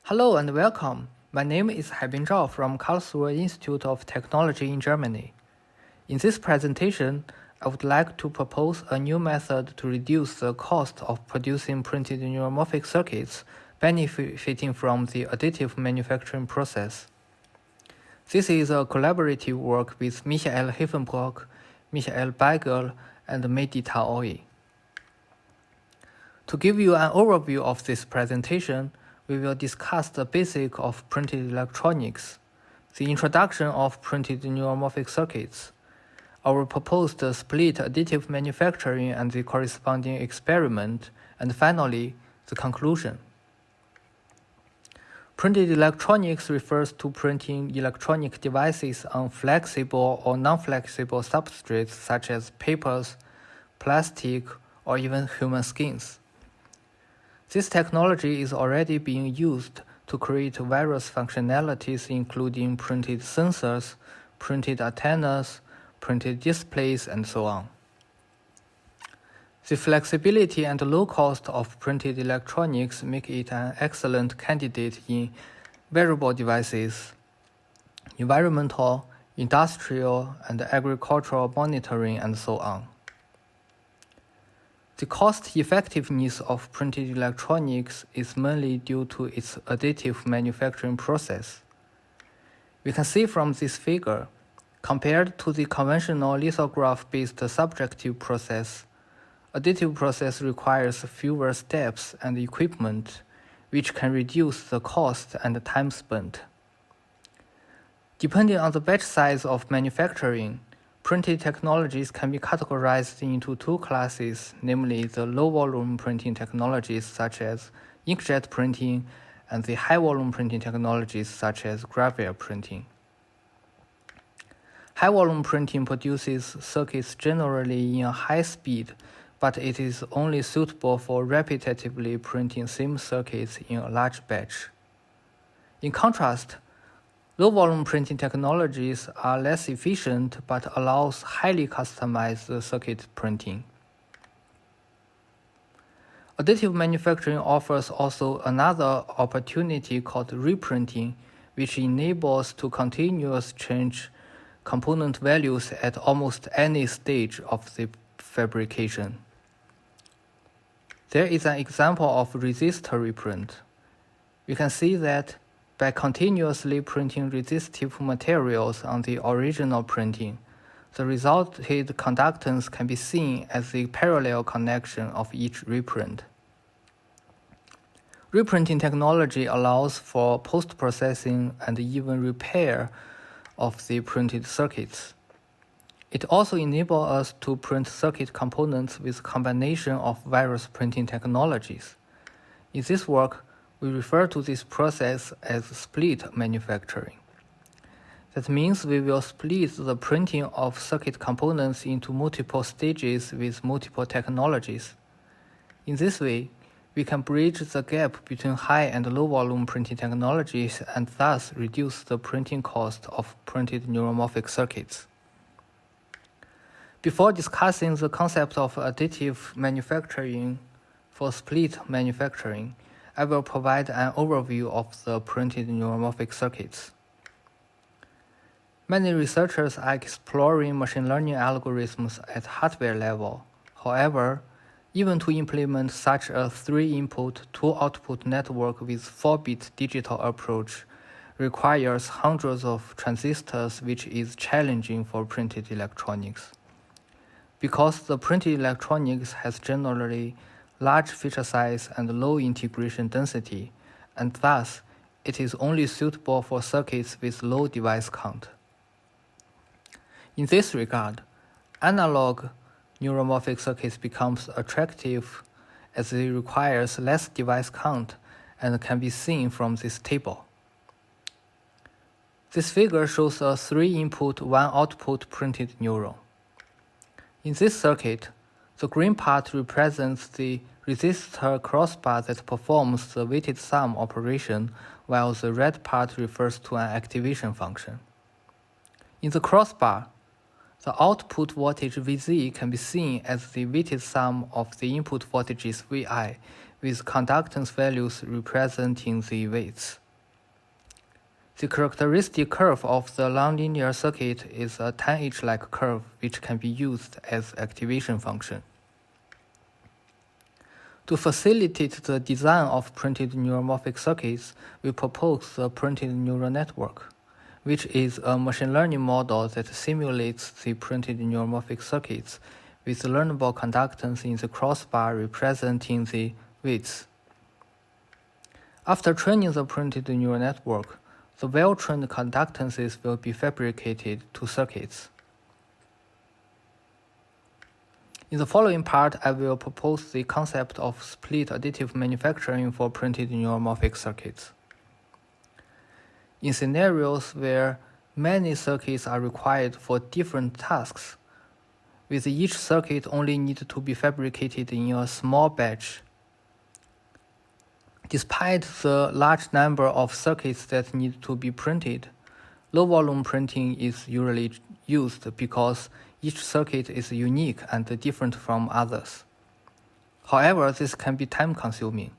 Hello and welcome. My name is Haibin Zhao from Karlsruhe Institute of Technology in Germany. In this presentation, I would like to propose a new method to reduce the cost of producing printed neuromorphic circuits benefiting from the additive manufacturing process. This is a collaborative work with Michael Heffenbrock, Michael Beigel, and Mehdi Taoui. To give you an overview of this presentation, we will discuss the basics of printed electronics, the introduction of printed neuromorphic circuits, our proposed split additive manufacturing and the corresponding experiment, and finally, the conclusion. Printed electronics refers to printing electronic devices on flexible or non-flexible substrates such as papers, plastic, or even human skins. This technology is already being used to create various functionalities including printed sensors, printed antennas, printed displays, and so on. The flexibility and low cost of printed electronics make it an excellent candidate in wearable devices, environmental, industrial, and agricultural monitoring, and so on. The cost-effectiveness of printed electronics is mainly due to its additive manufacturing process. We can see from this figure, compared to the conventional lithograph-based subtractive process, additive process requires fewer steps and equipment, which can reduce the cost and time spent. Depending on the batch size of manufacturing, printed technologies can be categorized into two classes, namely the low-volume printing technologies such as inkjet printing and the high-volume printing technologies such as gravure printing. High-volume printing produces circuits generally in a high speed, but it is only suitable for repetitively printing same circuits in a large batch. In contrast, low-volume printing technologies are less efficient but allows highly customized circuit printing. Additive manufacturing offers also another opportunity called reprinting, which enables to continuously change component values at almost any stage of the fabrication. There is an example of resistor reprint. We can see that by continuously printing resistive materials on the original printing, the resulted conductance can be seen as the parallel connection of each reprint. Reprinting technology allows for post-processing and even repair of the printed circuits. It also enables us to print circuit components with a combination of various printing technologies. In this work, we refer to this process as split manufacturing. That means we will split the printing of circuit components into multiple stages with multiple technologies. In this way, we can bridge the gap between high and low volume printing technologies and thus reduce the printing cost of printed neuromorphic circuits. Before discussing the concept of additive manufacturing for split manufacturing, I will provide an overview of the printed neuromorphic circuits. Many researchers are exploring machine learning algorithms at hardware level. However, even to implement such a 3-input, 2-output network with 4-bit digital approach requires hundreds of transistors, which is challenging for printed electronics. Because the printed electronics has generally large feature size and low integration density, and thus it is only suitable for circuits with low device count. In this regard, analog neuromorphic circuits becomes attractive as it requires less device count and can be seen from this table. This figure shows a 3-input, 1-output printed neuron. In this circuit, the green part represents the resistor crossbar that performs the weighted sum operation, while the red part refers to an activation function. In the crossbar, The output voltage Vz can be seen as the weighted sum of the input voltages Vi, with conductance values representing the weights. The characteristic curve of the nonlinear circuit is a tanh-like curve which can be used as activation function. To facilitate the design of printed neuromorphic circuits, we propose the printed neural network, which is a machine learning model that simulates the printed neuromorphic circuits with learnable conductance in the crossbar representing the weights. After training the printed neural network, the well-trained conductances will be fabricated to circuits. In the following part, I will propose the concept of split additive manufacturing for printed neuromorphic circuits. In scenarios where many circuits are required for different tasks, with each circuit only need to be fabricated in a small batch. Despite the large number of circuits that need to be printed, low-volume printing is usually used because each circuit is unique and different from others. However, this can be time-consuming.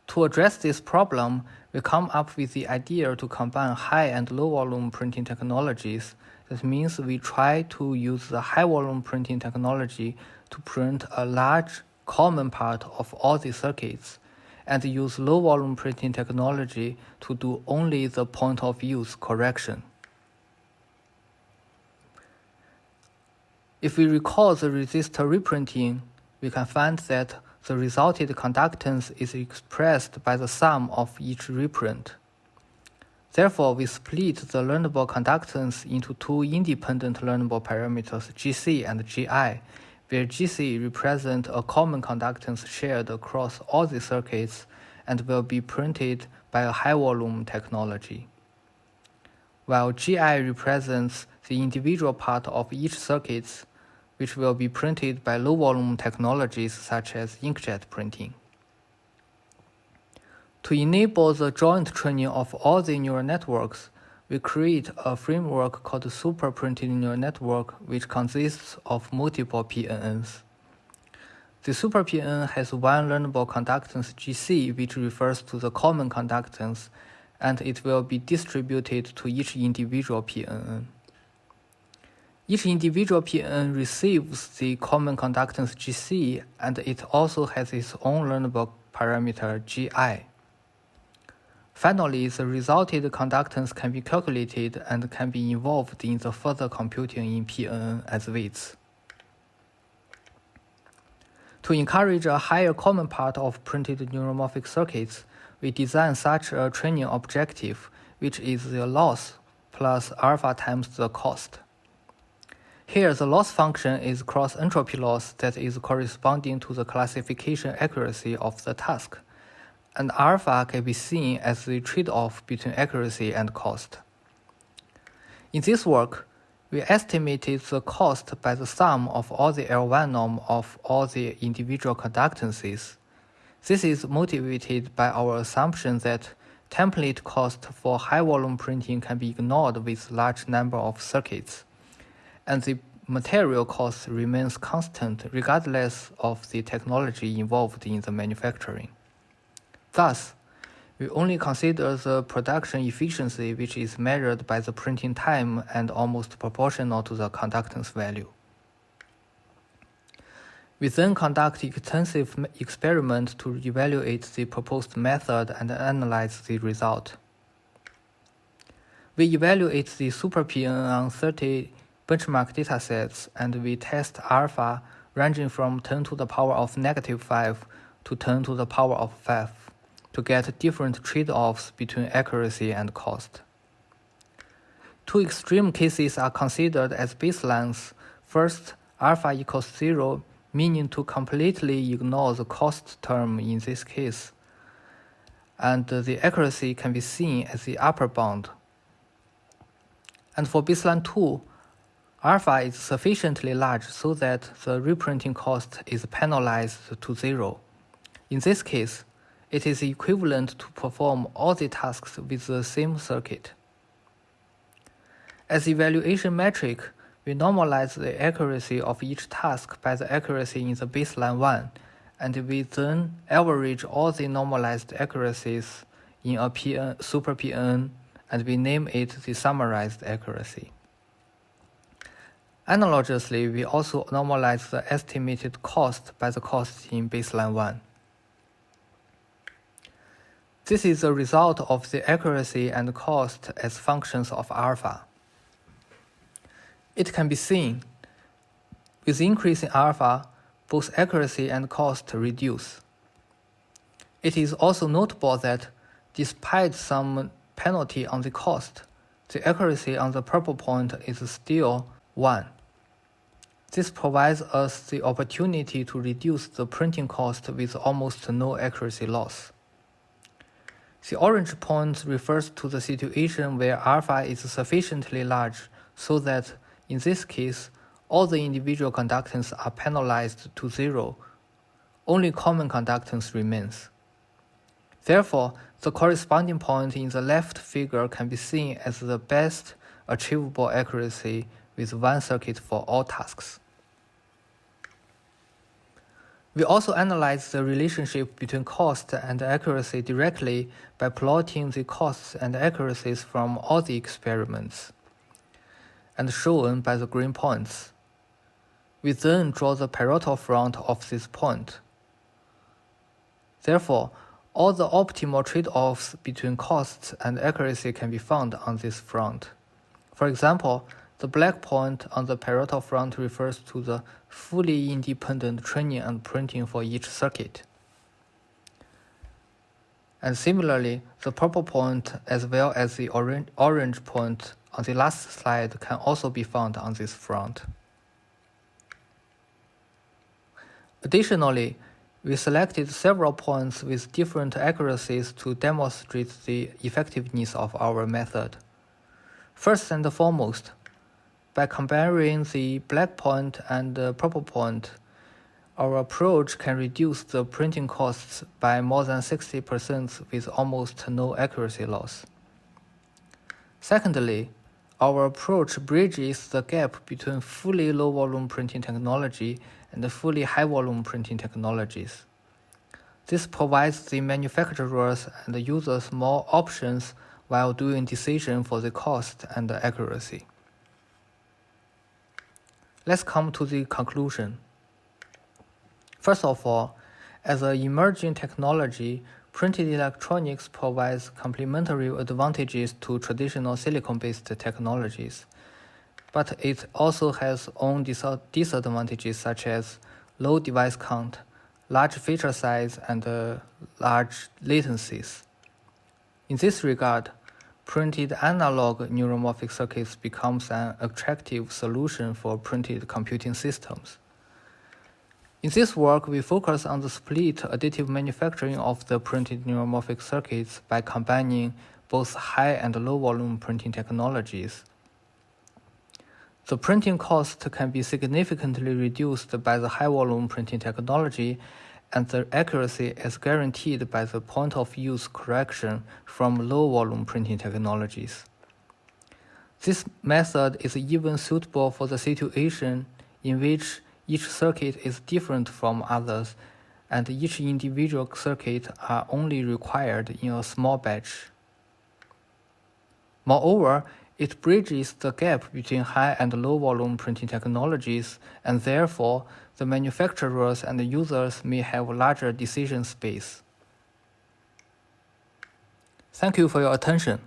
To address this problem, we come up with the idea to combine high and low-volume printing technologies. That means we try to use the high-volume printing technology to print a large common part of all the circuits, and use low-volume printing technology to do only the point-of-use correction. If we recall the resistor reprinting, we can find that the resulted conductance is expressed by the sum of each reprint. Therefore, we split the learnable conductance into two independent learnable parameters, Gc and Gi, where Gc represents a common conductance shared across all the circuits and will be printed by a high-volume technology, while Gi represents the individual part of each circuit, which will be printed by low-volume technologies such as inkjet printing. To enable the joint training of all the neural networks, we create a framework called the Super Printed Neural Network, which consists of multiple PNNs. The Super PNN has one learnable conductance Gc, which refers to the common conductance, and it will be distributed to each individual PNN. Each individual PNN receives the common conductance Gc, and it also has its own learnable parameter Gi. Finally, the resulted conductance can be calculated and can be involved in the further computing in PNN as weights. To encourage a higher common part of printed neuromorphic circuits, we design such a training objective, which is the loss plus alpha times the cost. Here, the loss function is cross-entropy loss that is corresponding to the classification accuracy of the task, and alpha can be seen as the trade-off between accuracy and cost. In this work, we estimated the cost by the sum of all the L1 norm of all the individual conductances. This is motivated by our assumption that template cost for high-volume printing can be ignored with large number of circuits, and the material cost remains constant regardless of the technology involved in the manufacturing. Thus, we only consider the production efficiency, which is measured by the printing time and almost proportional to the conductance value. We then conduct extensive experiments to evaluate the proposed method and analyze the result. We evaluate the Super PNN on 30 benchmark datasets, and we test alpha ranging from 10 to the power of -5 to 10 to the power of 5 to get different trade-offs between accuracy and cost. Two extreme cases are considered as baselines. First, alpha equals 0, meaning to completely ignore the cost term in this case, and the accuracy can be seen as the upper bound. And for baseline 2, alpha is sufficiently large so that the reprinting cost is penalized to 0. In this case, it is equivalent to perform all the tasks with the same circuit. As evaluation metric, we normalize the accuracy of each task by the accuracy in the baseline 1, and we then average all the normalized accuracies in a Pn, super Pn, and we name it the summarized accuracy. Analogously, we also normalize the estimated cost by the cost in baseline 1. This is the result of the accuracy and cost as functions of alpha. It can be seen, with increasing alpha, both accuracy and cost reduce. It is also notable that despite some penalty on the cost, the accuracy on the purple point is still 1. This provides us the opportunity to reduce the printing cost with almost no accuracy loss. The orange point refers to the situation where alpha is sufficiently large so that, in this case, all the individual conductance are penalized to 0. Only common conductance remains. Therefore, the corresponding point in the left figure can be seen as the best achievable accuracy with one circuit for all tasks. We also analyze the relationship between cost and accuracy directly by plotting the costs and accuracies from all the experiments, and shown by the green points. We then draw the Pareto front of this point. Therefore, all the optimal trade-offs between costs and accuracy can be found on this front. For example, the black point on the Pareto front refers to the fully independent training and printing for each circuit. And similarly, the purple point as well as the orange point on the last slide can also be found on this front. Additionally, we selected several points with different accuracies to demonstrate the effectiveness of our method. First and foremost, by comparing the black point and the purple point, our approach can reduce the printing costs by more than 60% with almost no accuracy loss. Secondly, our approach bridges the gap between fully low-volume printing technology and fully high-volume printing technologies. This provides the manufacturers and the users more options while doing decision for the cost and the accuracy. Let's come to the conclusion. First of all, as an emerging technology, printed electronics provides complementary advantages to traditional silicon-based technologies, but it also has own disadvantages such as low device count, large feature size, and large latencies. In this regard, printed analog neuromorphic circuits becomes an attractive solution for printed computing systems. In this work, we focus on the split additive manufacturing of the printed neuromorphic circuits by combining both high and low volume printing technologies. The printing cost can be significantly reduced by the high volume printing technology, and the accuracy is guaranteed by the point of use correction from low volume printing technologies. This method is even suitable for the situation in which each circuit is different from others, and each individual circuit are only required in a small batch. Moreover, it bridges the gap between high and low volume printing technologies, and therefore, the manufacturers and the users may have larger decision space. Thank you for your attention.